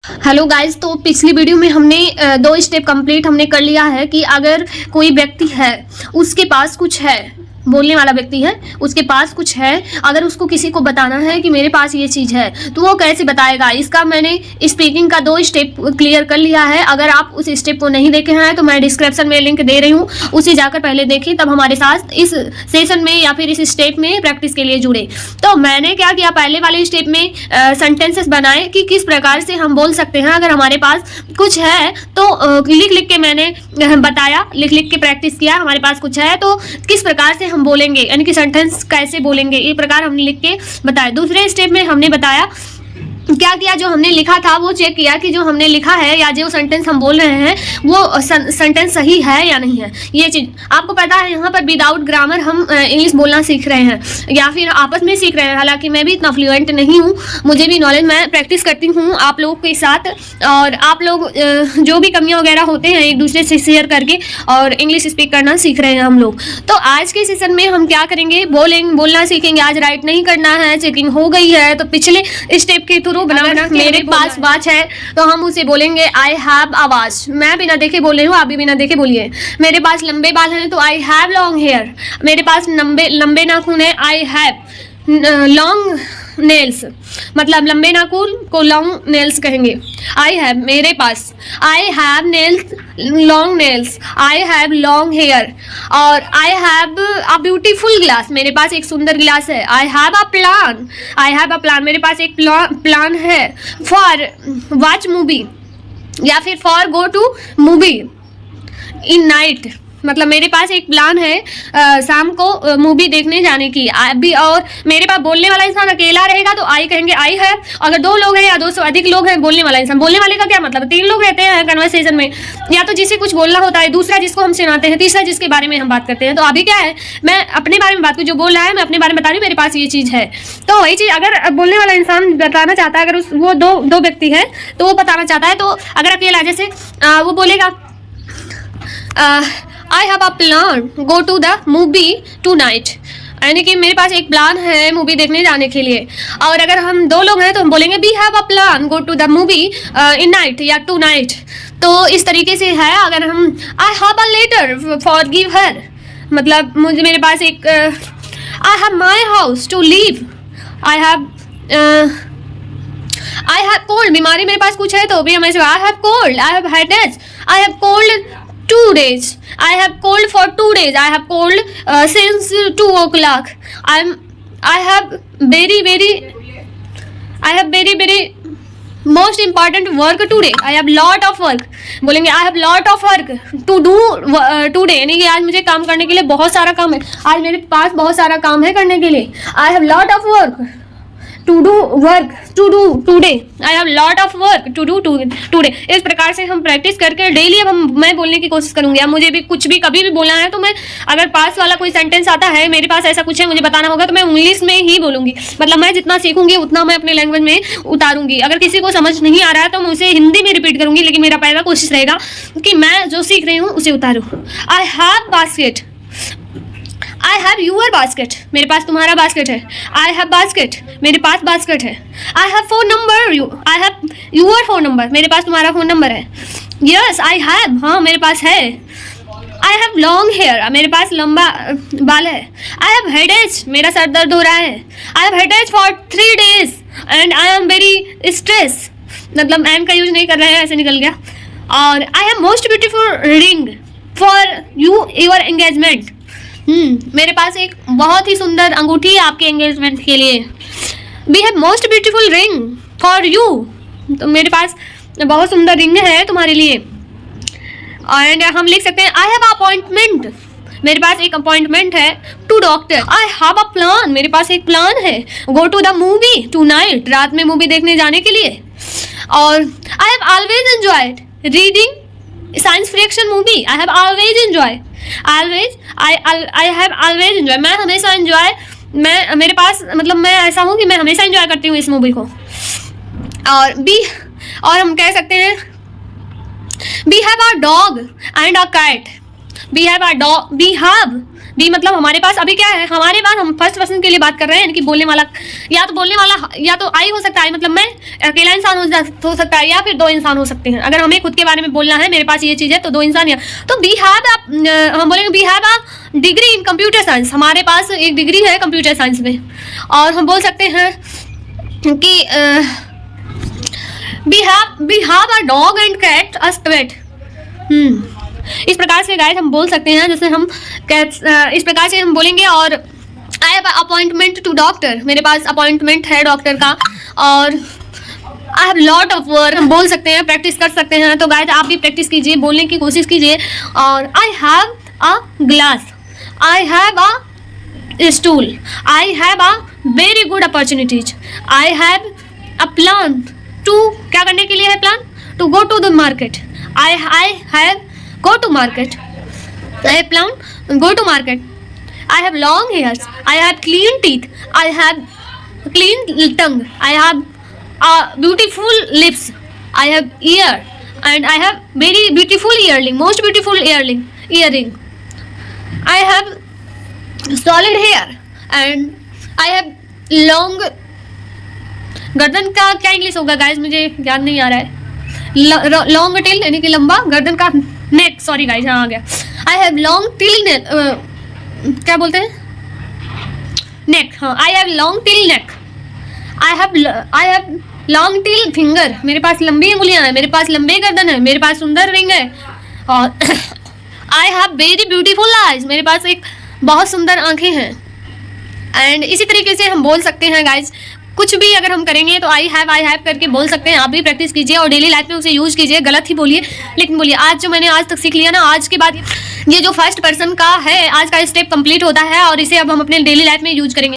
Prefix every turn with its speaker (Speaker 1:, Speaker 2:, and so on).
Speaker 1: Hello guys, तो पिछली video में हमने 2 स्टेप कंप्लीट हमने कर लिया है कि अगर कोई व्यक्ति है, उसके पास कुछ है, बोलने वाला व्यक्ति है, उसके पास कुछ है, अगर उसको किसी को बताना है कि मेरे पास ये चीज़ है तो वो कैसे बताएगा। इसका मैंने स्पीकिंग का 2 स्टेप क्लियर कर लिया है। अगर आप उस स्टेप को नहीं देखे हैं तो मैं डिस्क्रिप्शन में लिंक दे रही हूँ, उसे जाकर पहले देखें, तब हमारे साथ इस सेशन में या फिर इस स्टेप में प्रैक्टिस के लिए जुड़े। तो मैंने क्या किया, पहले वाले स्टेप में सेंटेंसेस बनाए कि किस प्रकार से हम बोल सकते हैं अगर हमारे पास कुछ है। तो लिख लिख के मैंने बताया, लिख लिख के प्रैक्टिस किया। हमारे पास कुछ है तो किस प्रकार से हम बोलेंगे, यानी कि सेंटेंस कैसे बोलेंगे, ये प्रकार हमने लिख के बताया। दूसरे स्टेप में हमने बताया क्या किया, जो हमने लिखा था वो चेक किया कि जो हमने लिखा है या जो सेंटेंस हम बोल रहे हैं वो सेंटेंस सही है या नहीं है। ये चीज़ आपको पता है, यहाँ पर विदाउट ग्रामर हम इंग्लिश बोलना सीख रहे हैं या फिर आपस में सीख रहे हैं। हालांकि मैं भी इतना फ्लुएंट नहीं हूँ, मुझे भी नॉलेज, मैं प्रैक्टिस करती हूँ आप लोगों के साथ, और आप लोग जो भी कमियाँ वगैरह होते हैं एक दूसरे से शेयर करके और इंग्लिश स्पीक करना सीख रहे हैं हम लोग। तो आज के सेशन में हम क्या करेंगे, बोलना सीखेंगे। आज राइट नहीं करना है, चेकिंग हो गई है तो पिछले स्टेप के थ्रू बना मेरे पास वॉच है तो हम उसे बोलेंगे आई हैव अ वॉच। मैं बिना देखे बोल रही हूँ, आप भी बिना देखे बोलिए। मेरे पास लंबे बाल हैं तो आई हैव लॉन्ग हेयर। मेरे पास लंबे नाखून है, आई हैव लॉन्ग नेल्स, मतलब लंबे नाखून को लॉन्ग नेल्स कहेंगे। आई हैव, मेरे पास, I have nails, long nails, I have long hair. और I have a beautiful glass, मेरे पास एक सुंदर गिलास है। I have a plan, I have a plan, मेरे पास एक प्लान है। फॉर वॉच मूवी या फिर for go to movie in night, मतलब मेरे पास एक प्लान है शाम को मूवी देखने जाने की। अभी और मेरे पास बोलने वाला इंसान अकेला रहेगा तो आई कहेंगे आई है। अगर 2 लोग हैं या 2 से अधिक लोग हैं, बोलने वाला इंसान, बोलने वाले का क्या मतलब, 3 लोग रहते हैं कन्वर्सेशन में, या तो जिसे कुछ बोलना होता है, दूसरा जिसको हम सुनाते हैं, तीसरा जिसके बारे में हम बात करते हैं। तो अभी क्या है, मैं अपने बारे में बात करूँ, जो बोल रहा है मैं अपने बारे में बता रही हूँ, मेरे पास ये चीज़ है। तो वही चीज़ अगर बोलने वाला इंसान बताना चाहता है, अगर वो दो व्यक्ति है तो वो बताना चाहता है, तो अगर अकेला, जैसे वो बोलेगा I have a plan go to the movie tonight, यानी कि मेरे पास एक प्लान है मूवी देखने जाने के लिए। और अगर हम 2 लोग हैं तो हम बोलेंगे we have a plan go to the movie in night या टू नाइट। तो इस तरीके से है। अगर हम I have a letter for give her, मतलब मेरे पास एक I have my house to leave, I have cold, बीमारी मेरे पास कुछ है तो भी हमें I have cold, I have headache, I have cold 2 days, I have cold for 2 days, I have cold since 2 o'clock, I have very most important work today, I have lot of work, बोलेंगे I have lot of work to do today, यानी कि आज मुझे काम करने के लिए बहुत सारा काम है, आज मेरे पास बहुत सारा काम है करने के लिए। I have lot of work to do work to do today, I have lot of work to do today। इस प्रकार से हम प्रैक्टिस करके डेली अब मैं बोलने की कोशिश करूंगी। अब मुझे भी कुछ भी कभी भी बोलना है तो मैं, अगर पास वाला कोई सेंटेंस आता है, मेरे पास ऐसा कुछ है मुझे बताना होगा, तो मैं इंग्लिश में ही बोलूंगी। मतलब मैं जितना सीखूंगी उतना मैं अपने लैंग्वेज में उतारूंगी। अगर किसी को समझ नहीं आ रहा है तो मैं उसे हिंदी में रिपीट करूंगी, लेकिन मेरा पहला कोशिश रहेगा कि मैं जो सीख रही हूँ उसे उतारूँ। I have basket, I have your basket, मेरे पास तुम्हारा बास्केट है। आई हैव बास्केट, मेरे पास बास्केट है। I have phone number, I have your phone number, मेरे पास तुम्हारा फोन नंबर है। यस आई हैव, हाँ मेरे पास है। आई हैव लॉन्ग हेयर, मेरे पास लंबा बाल है। आई हैव हेडेक, मेरा सर दर्द हो रहा है। I have headache for 3 days and I am very stress, मतलब एम का यूज नहीं कर रहे हैं, ऐसे निकल गया। और I have most beautiful ring for you your engagement, मेरे पास एक बहुत ही सुंदर अंगूठी है आपके एंगेजमेंट के लिए। We have most beautiful ring for you, तो मेरे पास बहुत सुंदर रिंग है तुम्हारे लिए। एंड हम लिख सकते हैं आई हैव अपॉइंटमेंट, मेरे पास एक अपॉइंटमेंट है to doctor. I have a plan, मेरे पास एक प्लान है go to the movie tonight, रात में मूवी देखने जाने के लिए। और I have always enjoyed reading science fiction movie, I have always enjoy, I have always enjoy, मैं हमेशा एंजॉय, मैं मेरे पास, मतलब मैं ऐसा हूँ कि मैं हमेशा एंजॉय करती हूँ इस मूवी को। और हम कह सकते हैं we have a dog and a cat, we have a dog, we have, we मतलब हमारे पास, अभी क्या है हमारे पास, हम फर्स्ट पर्सन के लिए बात कर रहे हैं, यानी कि बोलने वाला, या तो बोलने वाला, या तो आई हो सकता है, मतलब मैं अकेला इंसान हो सकता है, या फिर दो इंसान हो सकते हैं। अगर हमें खुद के बारे में बोलना है, मेरे पास ये चीज़ है, तो दो इंसान, या तो वी हैव, हम बोलेंगे we have a degree in computer science, हमारे पास एक डिग्री है कंप्यूटर साइंस में। और हम बोल सकते हैं कि we have a dog and cat a pet. इस प्रकार से गाइस हम बोल सकते हैं, जैसे हम इस प्रकार से हम बोलेंगे। और I have appointment to doctor, मेरे पास अपॉइंटमेंट है डॉक्टर का। और I have lot of work, हम बोल सकते हैं, प्रैक्टिस कर सकते हैं। तो गाइस आप भी प्रैक्टिस कीजिए, बोलने की कोशिश कीजिए। और I have a glass, I have a stool, I have a very good opportunities, I have a plan to, क्या करने के लिए है plan? To go to the market, I have go to market, I have plan go to market, I have long hairs, I have clean teeth, I have clean tongue, I have beautiful lips, I have ear, and I have very beautiful earring, most beautiful earring, I have solid hair, and I have long, गर्दन का क्या English होगा guys, मुझे याद नहीं आ रहा है। Long till यानी कि लंबा, गर्दन का नेक, सॉरी गाइस, हाँ आ गया। आई हैव लॉन्ग टिल नेक, क्या बोलते हैं, नेक, हाँ आई have long till neck, I have long till finger, मेरे पास लंबी उंगलियां हैं, मेरे पास लंबे गर्दन है, मेरे पास सुंदर रिंग है। और I have very beautiful eyes, मेरे पास एक बहुत सुंदर आंखें हैं। एंड इसी तरीके से हम बोल सकते हैं गाइज, कुछ भी अगर हम करेंगे तो आई हैव करके बोल सकते हैं। आप भी प्रैक्टिस कीजिए और डेली लाइफ में उसे यूज कीजिए, गलत ही बोलिए लेकिन बोलिए। आज जो मैंने आज तक सीख लिया ना, आज के बाद ये जो फर्स्ट पर्सन का है, आज का स्टेप कंप्लीट होता है और इसे अब हम अपने डेली लाइफ में यूज करेंगे।